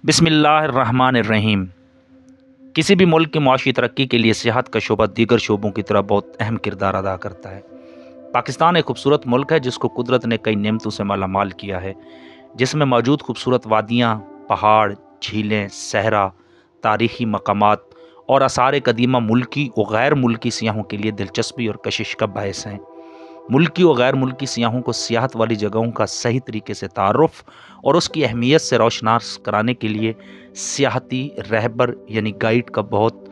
बिस्मिल्लाहिर्रहमानिर्रहीम। किसी भी मुल्क की मुआशी तरक्की के लिए सियाहत का शोबा दीगर शोबों की तरह बहुत अहम किरदार अदा करता है। पाकिस्तान एक खूबसूरत मुल्क है जिसको कुदरत ने कई नेमतों से मालामाल किया है, जिसमें मौजूद खूबसूरत वादियाँ, पहाड़, झीलें, सहरा, तारीख़ी मकामात और आसार कदीमा मुल्की और गैर मुल्की सियाहों के लिए दिलचस्पी और कशिश का बायस हैं। मुल्की और गैर मुल्की सियाहों को सियाहत वाली जगहों का सही तरीके से तारुफ और उसकी अहमियत से रोशनास कराने के लिए सियाहती रहबर यानी गाइड का बहुत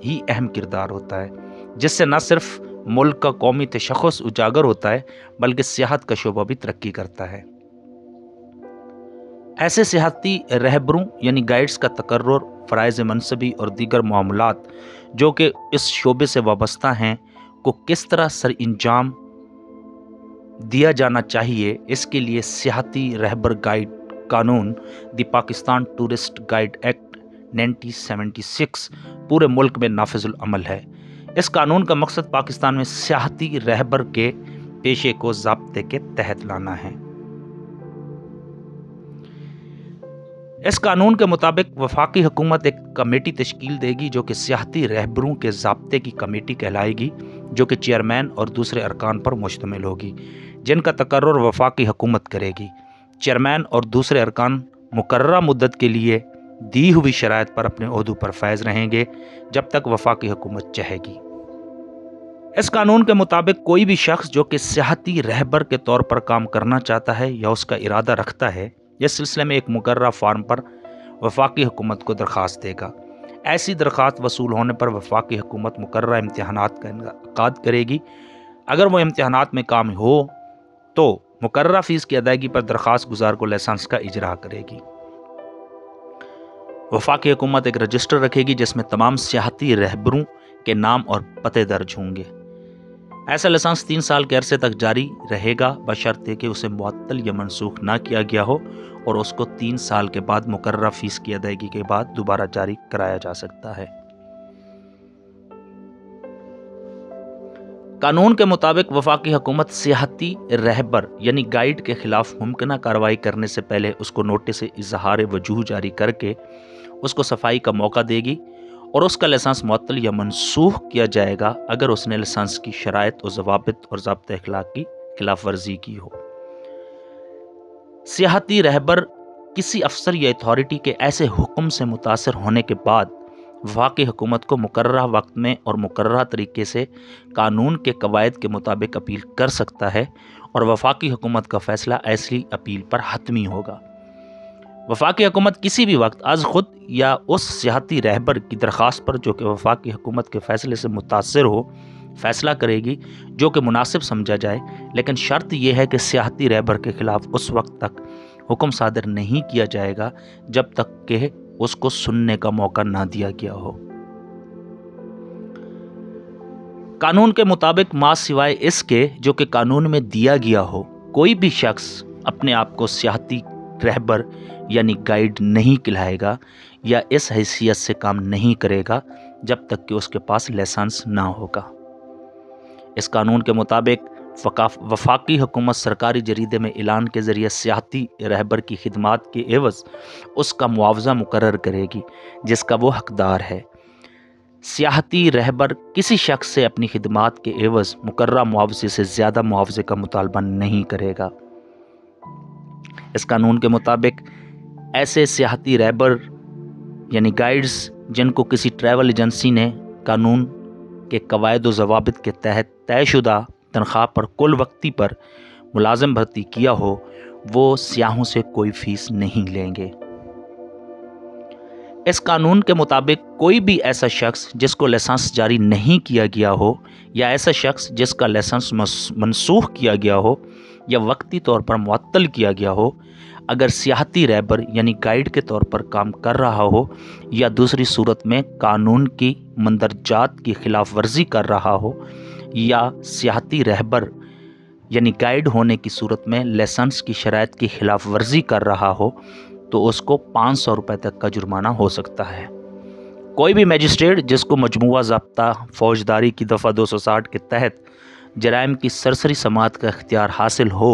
ही अहम किरदार होता है, जिससे न सिर्फ मुल्क का कौमी तशख़्ख़ुस उजागर होता है बल्कि सियाहत का शोबा भी तरक्की करता है। ऐसे सियाहती रहबरों यानी गाइड्स का तकर्रुर, फ़राइज़ मनसबी और दीगर मामलात जो कि इस शोबे से वाबस्ता हैं को किस तरह सर अंजाम दिया जाना चाहिए, इसके लिए सियाहती रहबर गाइड कानून the Pakistan tourist guide act 1976 पूरे मुल्क में नाफिजुल अमल है। इस कानून का मकसद पाकिस्तान में सियाहती रहबर के पेशे को ज़ाब्ते के तहत लाना है। इस कानून के मुताबिक वफाकी हुकूमत एक कमेटी तश्कील देगी जो कि सियाहती रहबरों के ज़ाब्ते की कमेटी कहलाएगी, जो कि चेयरमैन और दूसरे अरकान पर मुश्तमिल होगी, जिनका तकर्रुर वफाकी हुकूमत करेगी। चेयरमैन और दूसरे अरकान मुकर्ररा मुद्दत के लिए दी हुई शराइत पर अपने ओहदों पर फैज़ रहेंगे जब तक वफाकी हुकूमत चाहेगी। इस कानून के मुताबिक कोई भी शख्स जो कि सियाहती रहबर के तौर पर काम करना चाहता है या उसका इरादा रखता है, इस सिलसिले में एक मुकर्ररा फार्म पर वफाकी हुकूमत को दरख्वास्त देगा। ऐसी दरख्वास्त वसूल होने पर वफाकी हुकूमत मुकर्ररा इम्तिहानात का इनेकाद करेगी। अगर वो इम्तिहानात में काम हो तो मुकर्ररा फ़ीस की अदायगी पर दरख्वास्त गुजार को लाइसेंस का इजरा करेगी। वफाकी हुकूमत एक रजिस्टर रखेगी जिसमें तमाम सियाहती रहबरों के नाम और पते दर्ज होंगे। ऐसा लाइसेंस 3 साल के अरसे तक जारी रहेगा, बशर्ते कि उसे मुअत्तल या मनसूख ना किया गया हो और उसको 3 साल के बाद मुकर्ररा फ़ीस की अदायगी के बाद दोबारा जारी कराया जा सकता है। कानून के मुताबिक वफाकी हुकूमत सियाहती रहबर यानी गाइड के खिलाफ मुमकिना कार्रवाई करने से पहले उसको नोटिस इजहार वजूह जारी करके उसको सफाई का मौका देगी और उसका लाइसेंस मुअत्तल या मनसूख किया जाएगा अगर उसने लाइसेंस की शराइत और ज़वाबित और ज़ाब्ते अखलाक की खिलाफ वर्जी की हो। सियाहती रहबर किसी अफसर या अथॉरिटी के ऐसे हुक्म से मुतासर होने के बाद वफाकी हुकूमत को मुकर्ररा वक्त में और मुकर्ररा तरीके से कानून के कवायद के मुताबिक अपील कर सकता है और वफाकी हुकूमत का फैसला ऐसी अपील पर हतमी होगा। वफाकी हुकूमत किसी भी वक्त अज़ खुद या उस सियाहती रहबर की दरख्वास्त पर जो कि वफाकी हुकूमत के फैसले से मुतासर हो फैसला करेगी जो कि मुनासिब समझा जाए, लेकिन शर्त यह है कि सियाहती रहबर के खिलाफ उस वक्त तक हुक्म सादर नहीं किया जाएगा जब तक कि उसको सुनने का मौका ना दिया गया हो। कानून के मुताबिक मां सिवाय इसके जो कि कानून में दिया गया हो, कोई भी शख्स अपने आप को सियाहती रहबर यानी गाइड नहीं कहलाएगा या इस हैसियत से काम नहीं करेगा जब तक कि उसके पास लाइसेंस ना होगा। इस कानून के मुताबिक वफाकी हुकूमत सरकारी जरीदे में ऐलान के ज़रिए सियाहती रहबर की खिदमात के एवज़ उसका मुआवजा मुकर्रर करेगी जिसका वो हकदार है। सियाहती रहबर किसी शख्स से अपनी खिदमात के एवज़ मुकर्ररा मुआवजे से ज़्यादा मुआवजे का मुतालबा नहीं करेगा। इस कानून के मुताबिक ऐसे सियाहती रहबर यानी गाइड्स जिनको किसी ट्रैवल एजेंसी ने कानून के कवायद व ज़वाबित के तहत तयशुदा तनख्वाह पर कुल वक्ती पर मुलाजिम भर्ती किया हो, वो सियाहों से कोई फ़ीस नहीं लेंगे। इस कानून के मुताबिक कोई भी ऐसा शख्स जिसको लाइसेंस जारी नहीं किया गया हो या ऐसा शख्स जिसका लाइसेंस मनसूख किया गया हो या वक्ती तौर पर मुअत्तल किया गया हो, अगर सियाहती रहबर यानी गाइड के तौर पर काम कर रहा हो या दूसरी सूरत में कानून की मंदरजात की खिलाफ वर्जी कर रहा हो या सियाहती रहबर यानी गाइड होने की सूरत में लाइसेंस की शराइत की खिलाफ वर्जी कर रहा हो तो उसको 500 रुपये तक का जुर्माना हो सकता है। कोई भी मजिस्ट्रेट जिसको मजमूआ ज़ाब्ता फौजदारी की दफ़ा 260 के तहत जराइम की सरसरी समाअत का इख्तियार हासिल हो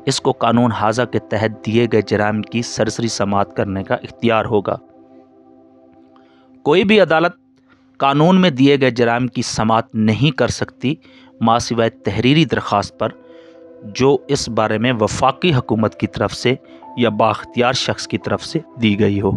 اس کو قانون ہاذا کے تحت دیے گئے جرائم کی سرسری سماعت کرنے کا اختیار ہوگا۔ کوئی بھی عدالت قانون میں دیے گئے جرائم کی سماعت نہیں کر سکتی ماں سوائے تحریری درخواست پر جو اس بارے میں وفاقی حکومت کی طرف سے یا بااختیار شخص کی طرف سے دی گئی ہو۔